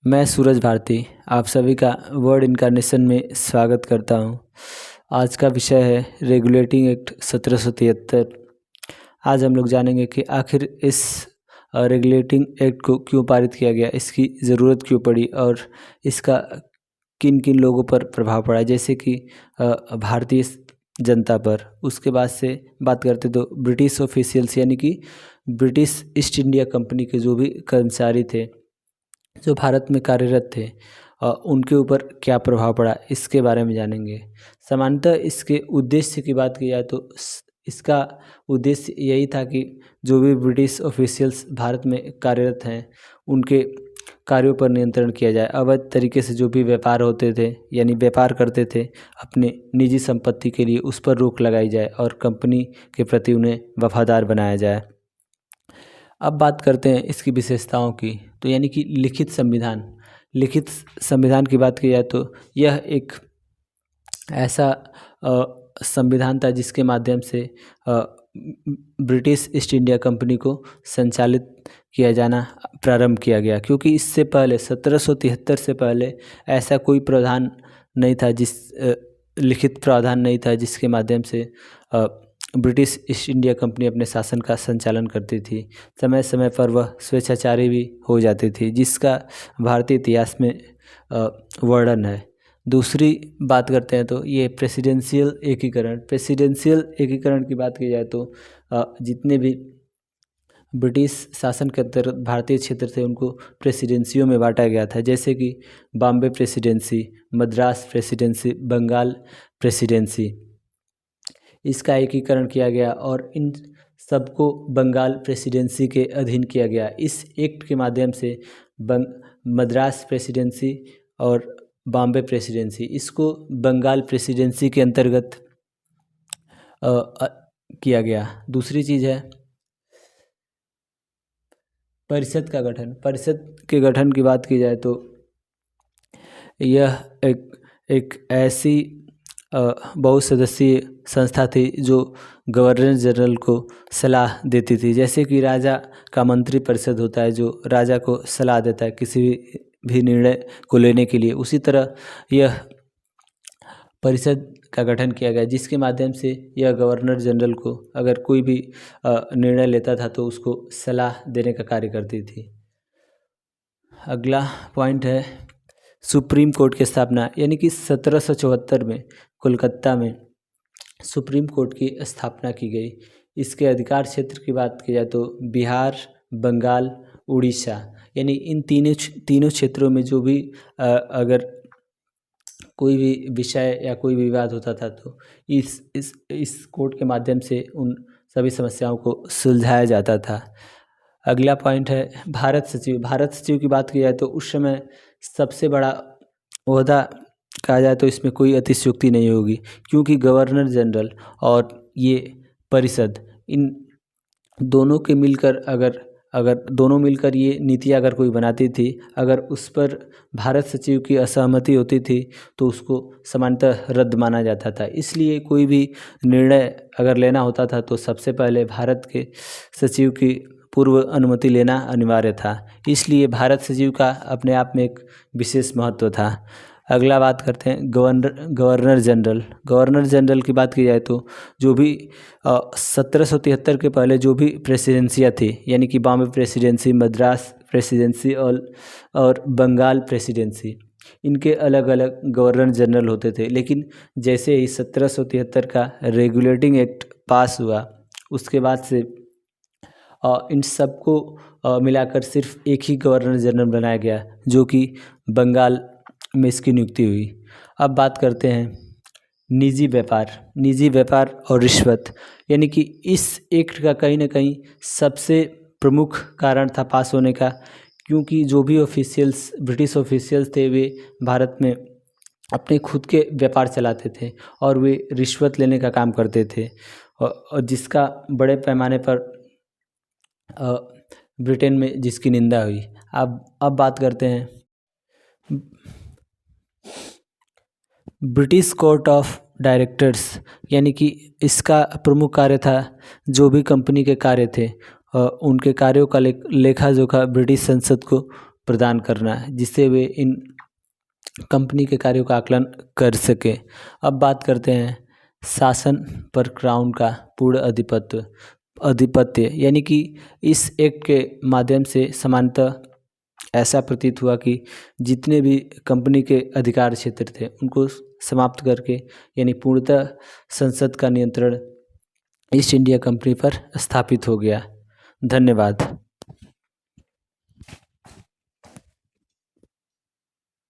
मैं सूरज भारती आप सभी का वर्ड इनकारनेशन में स्वागत करता हूं। आज का विषय है रेगुलेटिंग एक्ट 1773। आज हम लोग जानेंगे कि आखिर इस रेगुलेटिंग एक्ट को क्यों पारित किया गया, इसकी ज़रूरत क्यों पड़ी और इसका किन किन लोगों पर प्रभाव पड़ा, जैसे कि भारतीय जनता पर। उसके बाद से बात करते तो ब्रिटिश ऑफिशियल्स यानी कि ब्रिटिश ईस्ट इंडिया कंपनी के जो भी कर्मचारी थे जो भारत में कार्यरत थे उनके ऊपर क्या प्रभाव पड़ा, इसके बारे में जानेंगे। सामान्यतः इसके उद्देश्य की बात की जाए तो इसका उद्देश्य यही था कि जो भी ब्रिटिश ऑफिशियल्स भारत में कार्यरत हैं उनके कार्यों पर नियंत्रण किया जाए। अवैध तरीके से जो भी व्यापार होते थे यानी व्यापार करते थे अपने निजी संपत्ति के लिए, उस पर रोक लगाई जाए और कंपनी के प्रति उन्हें वफादार बनाया जाए। अब बात करते हैं इसकी विशेषताओं की, तो यानी कि लिखित संविधान की बात की जाए तो यह एक ऐसा संविधान था जिसके माध्यम से ब्रिटिश ईस्ट इंडिया कंपनी को संचालित किया जाना प्रारंभ किया गया, क्योंकि इससे पहले 1773 से पहले ऐसा कोई प्रावधान नहीं था लिखित प्रावधान नहीं था जिसके माध्यम से ब्रिटिश ईस्ट इंडिया कंपनी अपने शासन का संचालन करती थी। समय समय पर वह स्वेच्छाचारी भी हो जाती थी, जिसका भारतीय इतिहास में वर्णन है। दूसरी बात करते हैं तो ये प्रेसिडेंशियल एकीकरण की बात की जाए तो जितने भी ब्रिटिश शासन के अंतर्गत भारतीय क्षेत्र थे उनको प्रेसिडेंसियों में बांटा गया था, जैसे कि Bombay presidency, Madras presidency, Bengal presidency. इसका एकीकरण किया गया और इन सबको बंगाल प्रेसिडेंसी के अधीन किया गया। इस एक्ट के माध्यम से मद्रास प्रेसिडेंसी और बॉम्बे प्रेसिडेंसी, इसको बंगाल प्रेसिडेंसी के अंतर्गत किया गया। दूसरी चीज़ है परिषद का गठन। परिषद के गठन की बात की जाए तो यह एक ऐसी बहुसदस्यीय संस्था थी जो गवर्नर जनरल को सलाह देती थी, जैसे कि राजा का मंत्री परिषद होता है जो राजा को सलाह देता है किसी भी निर्णय को लेने के लिए। उसी तरह यह परिषद का गठन किया गया जिसके माध्यम से यह गवर्नर जनरल को अगर कोई भी निर्णय लेता था तो उसको सलाह देने का कार्य करती थी। अगला पॉइंट है सुप्रीम कोर्ट की स्थापना, यानी कि 1774 में कोलकाता में सुप्रीम कोर्ट की स्थापना की गई। इसके अधिकार क्षेत्र की बात की जाए तो बिहार, बंगाल, उड़ीसा, यानी इन तीनों क्षेत्रों में जो भी अगर कोई भी विषय या कोई भी विवाद होता था तो इस कोर्ट के माध्यम से उन सभी समस्याओं को सुलझाया जाता था। अगला पॉइंट है भारत सचिव। भारत सचिव की बात की जाए तो उस समय सबसे बड़ा ओहदा कहा जाए तो इसमें कोई अतिशयोक्ति नहीं होगी, क्योंकि गवर्नर जनरल और ये परिषद, इन दोनों के मिलकर अगर दोनों मिलकर ये नीतियाँ अगर कोई बनाती थी, अगर उस पर भारत सचिव की असहमति होती थी तो उसको सामान्यतः रद्द माना जाता था। इसलिए कोई भी निर्णय अगर लेना होता था तो सबसे पहले भारत के सचिव की पूर्व अनुमति लेना अनिवार्य था। इसलिए भारत सचिव का अपने आप में एक विशेष महत्व था। अगला बात करते हैं गवर्नर जनरल की बात की जाए तो जो भी 1773 के पहले जो भी प्रेसिडेंसियाँ थी, यानी कि बॉम्बे प्रेसिडेंसी, मद्रास प्रेसिडेंसी और बंगाल प्रेसिडेंसी, इनके अलग अलग गवर्नर जनरल होते थे। लेकिन जैसे ही 1773 का रेगुलेटिंग एक्ट पास हुआ उसके बाद से इन सबको मिलाकर सिर्फ एक ही गवर्नर जनरल बनाया गया, जो कि बंगाल में इसकी नियुक्ति हुई। अब बात करते हैं निजी व्यापार और रिश्वत, यानी कि इस एक्ट का कहीं ना कहीं सबसे प्रमुख कारण था पास होने का, क्योंकि जो भी ब्रिटिश ऑफिशियल्स थे वे भारत में अपने खुद के व्यापार चलाते थे और वे रिश्वत लेने का काम करते थे, और जिसका बड़े पैमाने पर ब्रिटेन में जिसकी निंदा हुई। अब बात करते हैं ब्रिटिश कोर्ट ऑफ डायरेक्टर्स, यानी कि इसका प्रमुख कार्य था जो भी कंपनी के कार्य थे उनके कार्यों का लेखा जोखा ब्रिटिश संसद को प्रदान करना है, जिससे वे इन कंपनी के कार्यों का आकलन कर सके। अब बात करते हैं शासन पर क्राउन का पूर्ण आधिपत्य, यानी कि इस एक्ट के माध्यम से सामान्यतः ऐसा प्रतीत हुआ कि जितने भी कंपनी के अधिकार क्षेत्र थे उनको समाप्त करके, यानी पूर्णतः संसद का नियंत्रण ईस्ट इंडिया कंपनी पर स्थापित हो गया। धन्यवाद।